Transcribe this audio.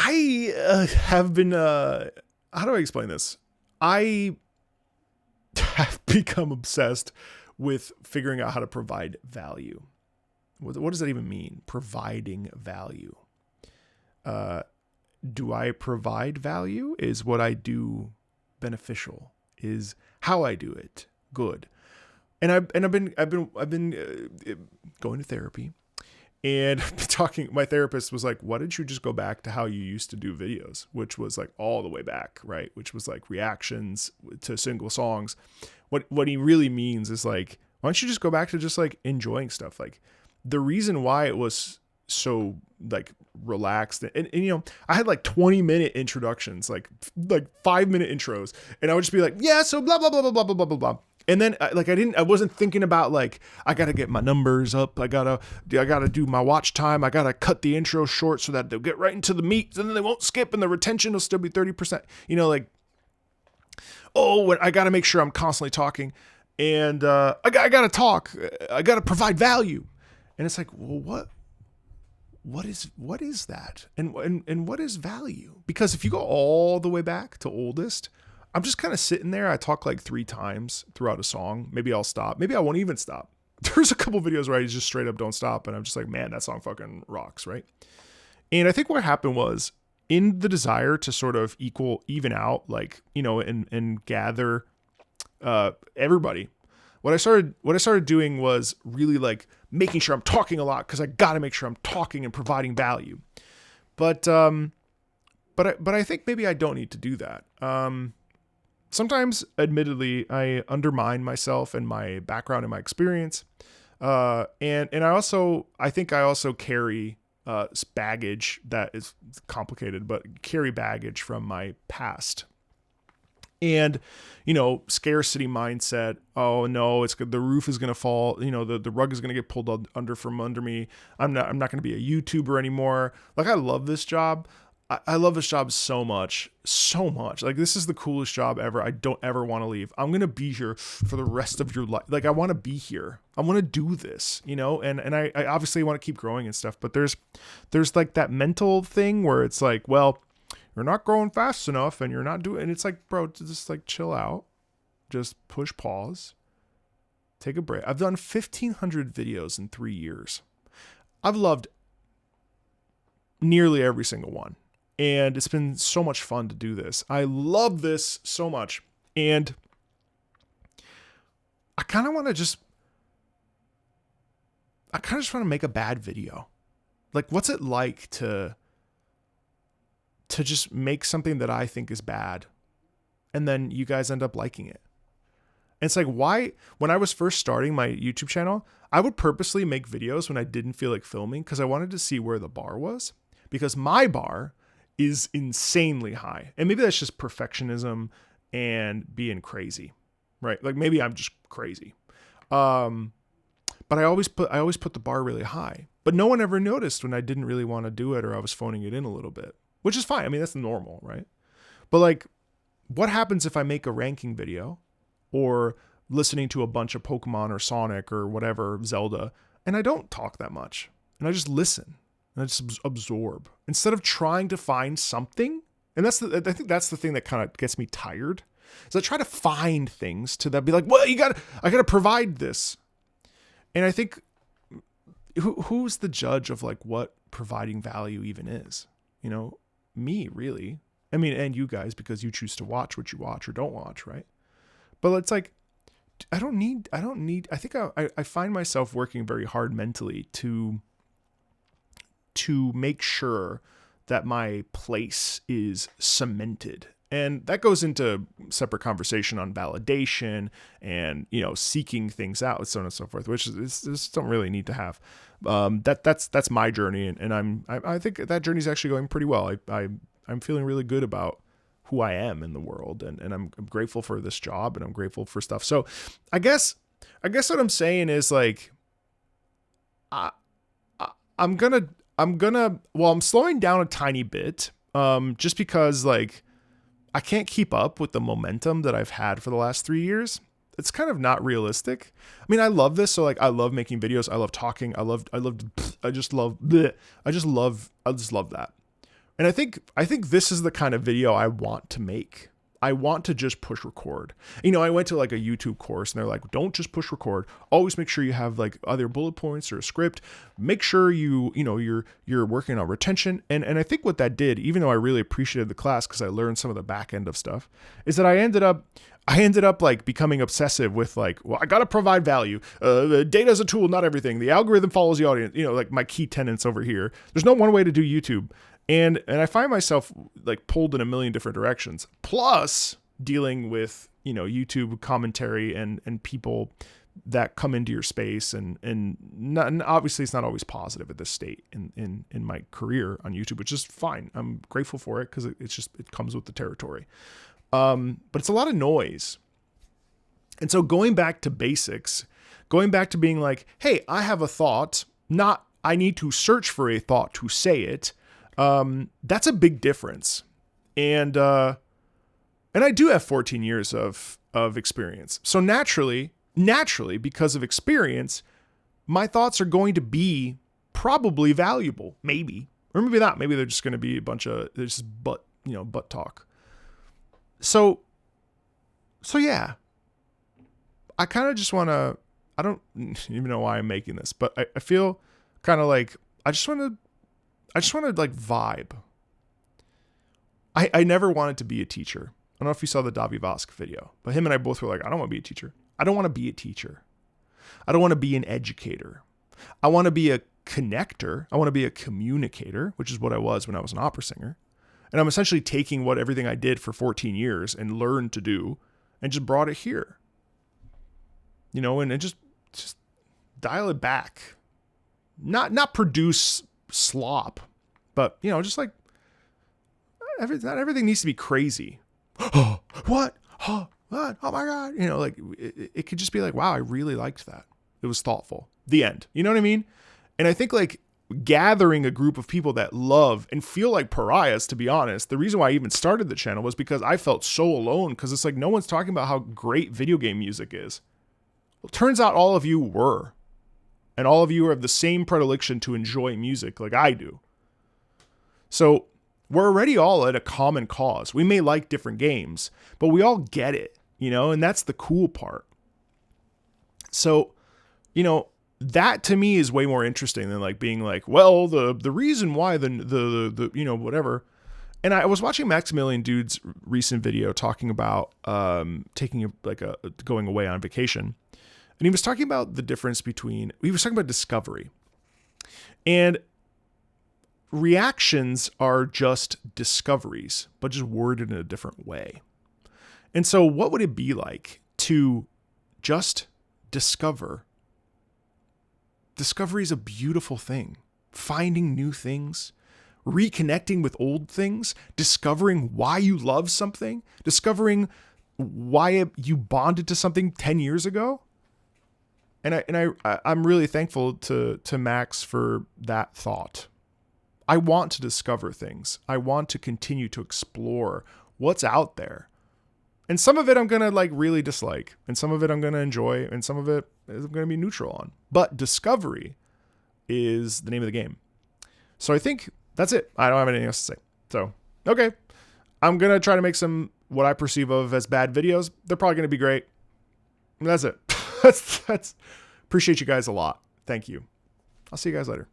I have been, how do I explain this? I have become obsessed with figuring out how to provide value. What does that even mean? Providing value. Do I provide value? Is what I do beneficial? Is how I do it good? And I've been going to therapy, and talking. My therapist was like, "Why didn't you just go back to how you used to do videos?" Which was like all the way back, right? Which was like reactions to single songs. What he really means is like, why don't you just go back to just like enjoying stuff? Like the reason why it was so like relaxed and you know, I had like 20-minute introductions, like 5-minute intros, and I would just be like, yeah, so blah blah blah blah blah blah blah blah. And then I wasn't thinking about like, I got to get my numbers up. I got to do my watch time. I got to cut the intro short so that they'll get right into the meat, and then they won't skip and the retention will still be 30%. You know, like, oh, I got to make sure I'm constantly talking, and I got to talk. I got to provide value. And it's like, well, what is that? And what is value? Because if you go all the way back to oldest, I'm just kind of sitting there. I talk like 3 times throughout a song. Maybe I'll stop. Maybe I won't even stop. There's a couple videos where I just straight up don't stop. And I'm just like, man, that song fucking rocks, right? And I think what happened was, in the desire to sort of even out, like, you know, and gather everybody, what I started doing was really like making sure I'm talking a lot, because I got to make sure I'm talking and providing value. But I think maybe I don't need to do that. Sometimes, admittedly, I undermine myself and my background and my experience. And I think I also carry baggage that is complicated, but carry baggage from my past. And, you know, scarcity mindset. Oh no, the roof is going to fall. You know, the rug is going to get pulled from under me. I'm not going to be a YouTuber anymore. Like, I love this job. I love this job so much. Like, this is the coolest job ever. I don't ever want to leave. I'm going to be here for the rest of your life. Like, I want to be here. I want to do this, you know, and I obviously want to keep growing and stuff, but there's like that mental thing where it's like, well, you're not growing fast enough and you're not doing, and it's like, bro, just like chill out, just push pause, take a break. I've done 1,500 videos in 3 years. I've loved nearly every single one. And it's been so much fun to do this. I love this so much. And I kind of just want to make a bad video. Like, what's it like to just make something that I think is bad, and then you guys end up liking it? And it's like, why, when I was first starting my YouTube channel, I would purposely make videos when I didn't feel like filming, because I wanted to see where the bar was, because my bar is insanely high. And maybe that's just perfectionism and being crazy, right? Like, maybe I'm just crazy. But I always put the bar really high, but no one ever noticed when I didn't really want to do it, or I was phoning it in a little bit, which is fine. I mean, that's normal, right? But like, what happens if I make a ranking video, or listening to a bunch of Pokemon or Sonic or whatever, Zelda, and I don't talk that much, and I just listen and I just absorb, instead of trying to find something? And I think that's the thing that kind of gets me tired, is I try to find things to that, be like, well, I gotta provide this. And I think, who's the judge of like what providing value even is? You know, me, really. I mean, and you guys, because you choose to watch what you watch or don't watch, right? But it's like, I think I find myself working very hard mentally to make sure that my place is cemented. And that goes into separate conversation on validation and, you know, seeking things out, so on and so forth, which is don't really need to have. That's my journey. And I think that journey is actually going pretty well. I'm feeling really good about who I am in the world. And I'm grateful for this job, and I'm grateful for stuff. So I guess what I'm saying is like, I'm slowing down a tiny bit, just because like, I can't keep up with the momentum that I've had for the last 3 years. It's kind of not realistic. I mean, I love this. So like, I love making videos. I love talking. I just love that. And I think this is the kind of video I want to make. I want to just push record. You know, I went to like a YouTube course and they're like, don't just push record. Always make sure you have like other bullet points or a script. Make sure you're working on retention. And I think what that did, even though I really appreciated the class because I learned some of the back end of stuff, is that I ended up like becoming obsessive with like, well, I got to provide value. Data is a tool, not everything. The algorithm follows the audience, like my key tenets over here. There's no one way to do YouTube. And I find myself like pulled in a million different directions, plus dealing with, YouTube commentary and people that come into your space and obviously it's not always positive at this state in my career on YouTube, which is fine. I'm grateful for it because it comes with the territory. But it's a lot of noise. And so going back to basics, going back to being like, hey, I have a thought, not I need to search for a thought to say it. That's a big difference. And I do have 14 years of experience. So naturally, because of experience, my thoughts are going to be probably valuable, maybe, or maybe not. Maybe they're just going to be a bunch of butt talk. So yeah, I kind of just want to, I don't even know why I'm making this, but I feel kind of like, I just want to like vibe. I never wanted to be a teacher. I don't know if you saw the Davi Vosk video, but him and I both were like, I don't want to be a teacher. I don't want to be a teacher. I don't want to be an educator. I want to be a connector. I want to be a communicator, which is what I was when I was an opera singer. And I'm essentially taking everything I did for 14 years and learned to do and just brought it here. And just dial it back. Not produce slop, but just like not everything needs to be crazy. What? Oh my God. Like it could just be like, wow, I really liked that. It was thoughtful. The end. You know what I mean? And I think like gathering a group of people that love and feel like pariahs, to be honest, the reason why I even started the channel was because I felt so alone, because it's like no one's talking about how great video game music is. Well, turns out all of you were. And all of you have the same predilection to enjoy music like I do. So we're already all at a common cause. We may like different games, but we all get it, and that's the cool part. So, that to me is way more interesting than like being like, well, the reason why the whatever. And I was watching Maximilian Dude's recent video talking about going away on vacation. And he was talking about the difference he was talking about discovery. And reactions are just discoveries, but just worded in a different way. And so what would it be like to just discover? Discovery is a beautiful thing. Finding new things, reconnecting with old things, discovering why you love something, discovering why you bonded to something 10 years ago. And I'm really thankful to Max for that thought. I want to discover things. I want to continue to explore what's out there. And some of it I'm going to like really dislike, and some of it I'm going to enjoy, and some of it I'm going to be neutral on. But discovery is the name of the game. So I think that's it. I don't have anything else to say. So, okay. I'm going to try to make some what I perceive of as bad videos. They're probably going to be great. And that's it. That's appreciate you guys a lot. Thank you. I'll see you guys later.